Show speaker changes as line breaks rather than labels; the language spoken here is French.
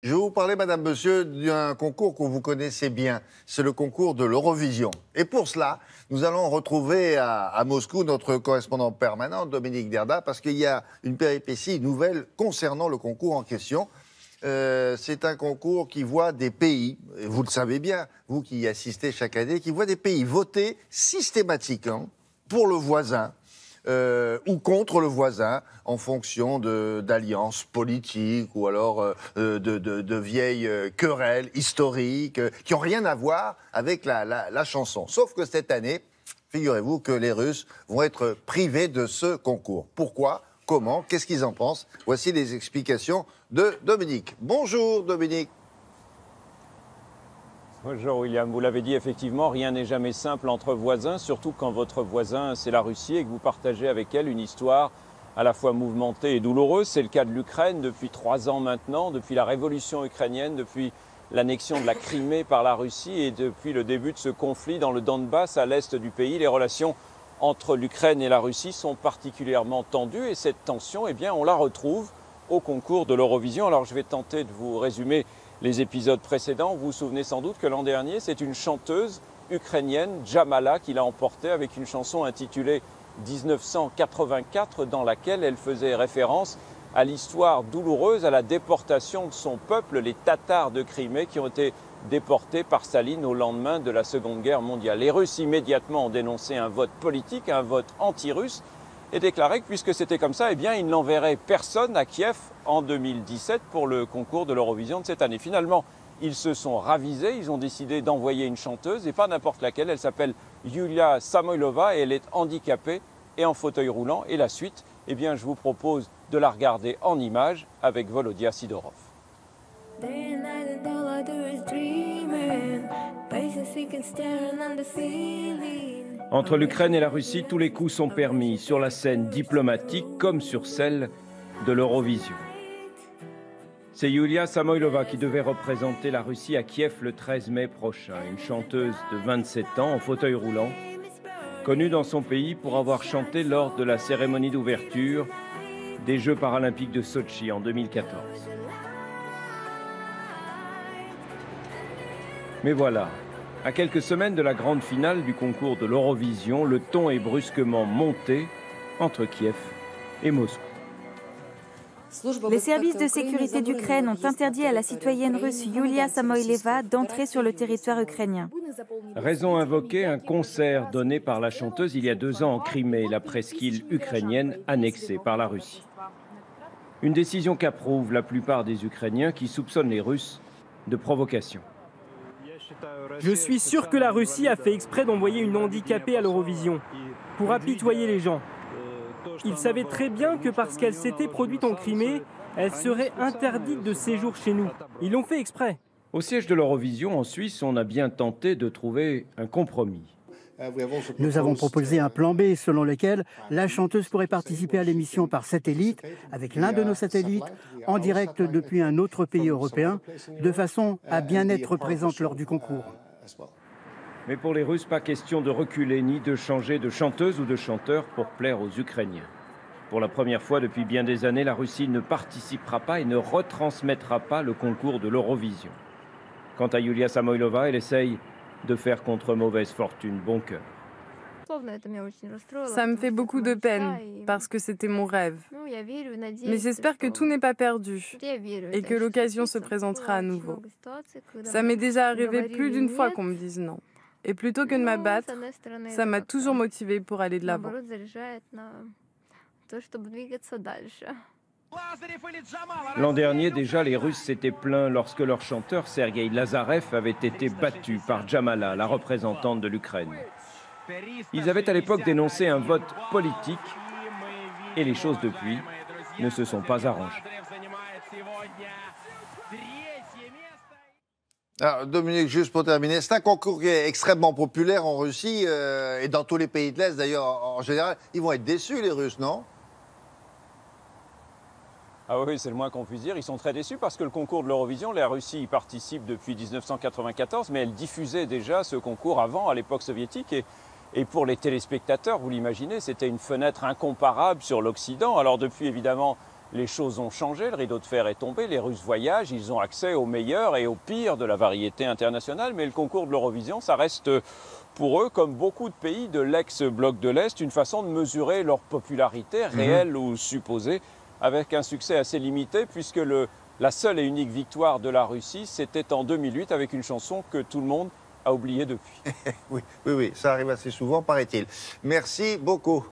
Je vais vous parler, madame, monsieur, d'un concours que vous connaissez bien. C'est le concours de l'Eurovision. Et pour cela, nous allons retrouver à Moscou notre correspondant permanent, Dominique Derda, parce qu'il y a une péripétie nouvelle concernant le concours en question. C'est un concours qui voit des pays, et vous le savez bien, vous qui y assistez chaque année, qui voit des pays voter systématiquement pour le voisin. Ou contre le voisin en fonction d'alliances politiques ou alors de vieilles querelles historiques qui n'ont rien à voir avec la chanson. Sauf que cette année, figurez-vous que les Russes vont être privés de ce concours. Pourquoi ? Comment ? Qu'est-ce qu'ils en pensent ? Voici les explications de Dominique. Bonjour Dominique.
Bonjour William, vous l'avez dit effectivement, rien n'est jamais simple entre voisins, surtout quand votre voisin c'est la Russie et que vous partagez avec elle une histoire à la fois mouvementée et douloureuse. C'est le cas de l'Ukraine depuis 3 ans maintenant, depuis la révolution ukrainienne, depuis l'annexion de la Crimée par la Russie et depuis le début de ce conflit dans le Donbass à l'est du pays. Les relations entre l'Ukraine et la Russie sont particulièrement tendues et cette tension, eh bien, on la retrouve au concours de l'Eurovision. Alors je vais tenter de vous résumer les épisodes précédents. Vous vous souvenez sans doute que l'an dernier, c'est une chanteuse ukrainienne, Jamala, qui l'a emporté avec une chanson intitulée 1984, dans laquelle elle faisait référence à l'histoire douloureuse, à la déportation de son peuple, les Tatars de Crimée, qui ont été déportés par Staline au lendemain de la Seconde Guerre mondiale. Les Russes immédiatement ont dénoncé un vote politique, un vote anti-russe, et déclaré que puisque c'était comme ça, eh bien, ils n'enverraient personne à Kiev en 2017 pour le concours de l'Eurovision de cette année. Finalement, ils se sont ravisés, ils ont décidé d'envoyer une chanteuse, et pas n'importe laquelle, elle s'appelle Yulia Samoylova, et elle est handicapée et en fauteuil roulant. Et la suite, eh bien, je vous propose de la regarder en images avec Volodya Sidorov. Entre l'Ukraine et la Russie, tous les coups sont permis, sur la scène diplomatique comme sur celle de l'Eurovision. C'est Yulia Samoylova qui devait représenter la Russie à Kiev le 13 mai prochain, une chanteuse de 27 ans en fauteuil roulant, connue dans son pays pour avoir chanté lors de la cérémonie d'ouverture des Jeux paralympiques de Sotchi en 2014. Mais voilà, à quelques semaines de la grande finale du concours de l'Eurovision, le ton est brusquement monté entre Kiev et Moscou.
Les services de sécurité d'Ukraine ont interdit à la citoyenne russe Yulia Samoylova d'entrer sur le territoire ukrainien.
Raison invoquée, un concert donné par la chanteuse il y a 2 ans en Crimée, la presqu'île ukrainienne annexée par la Russie. Une décision qu'approuvent la plupart des Ukrainiens qui soupçonnent les Russes de provocation.
Je suis sûr que la Russie a fait exprès d'envoyer une handicapée à l'Eurovision pour apitoyer les gens. Ils savaient très bien que parce qu'elle s'était produite en Crimée, elle serait interdite de séjour chez nous. Ils l'ont fait exprès.
Au siège de l'Eurovision en Suisse, on a bien tenté de trouver un compromis.
Nous avons proposé un plan B selon lequel la chanteuse pourrait participer à l'émission par satellite, avec l'un de nos satellites, en direct depuis un autre pays européen, de façon à bien être présente lors du concours.
Mais pour les Russes, pas question de reculer ni de changer de chanteuse ou de chanteur pour plaire aux Ukrainiens. Pour la première fois depuis bien des années, la Russie ne participera pas et ne retransmettra pas le concours de l'Eurovision. Quant à Yulia Samoylova, elle essaye de faire contre mauvaise fortune bon cœur.
Ça me fait beaucoup de peine, parce que c'était mon rêve. Mais j'espère que tout n'est pas perdu et que l'occasion se présentera à nouveau. Ça m'est déjà arrivé plus d'une fois qu'on me dise non. Et plutôt que de m'abattre, ça m'a toujours motivée pour aller de l'avant.
L'an dernier, déjà, les Russes s'étaient plaints lorsque leur chanteur, Sergueï Lazarev, avait été battu par Jamala, la représentante de l'Ukraine. Ils avaient à l'époque dénoncé un vote politique et les choses depuis ne se sont pas arrangées.
Alors, Dominique, juste pour terminer, c'est un concours qui est extrêmement populaire en Russie et dans tous les pays de l'Est d'ailleurs en général. Ils vont être déçus les Russes, non ?
Ah oui, c'est le moins qu'on puisse dire. Ils sont très déçus parce que le concours de l'Eurovision, la Russie y participe depuis 1994, mais elle diffusait déjà ce concours avant, à l'époque soviétique. Et pour les téléspectateurs, vous l'imaginez, c'était une fenêtre incomparable sur l'Occident. Alors depuis, évidemment, les choses ont changé, le rideau de fer est tombé, les Russes voyagent, ils ont accès au meilleur et au pire de la variété internationale, mais le concours de l'Eurovision, ça reste pour eux, comme beaucoup de pays de l'ex-bloc de l'Est, une façon de mesurer leur popularité réelle ou supposée, avec un succès assez limité, puisque la seule et unique victoire de la Russie, c'était en 2008 avec une chanson que tout le monde a oubliée depuis.
Oui, ça arrive assez souvent, paraît-il. Merci beaucoup.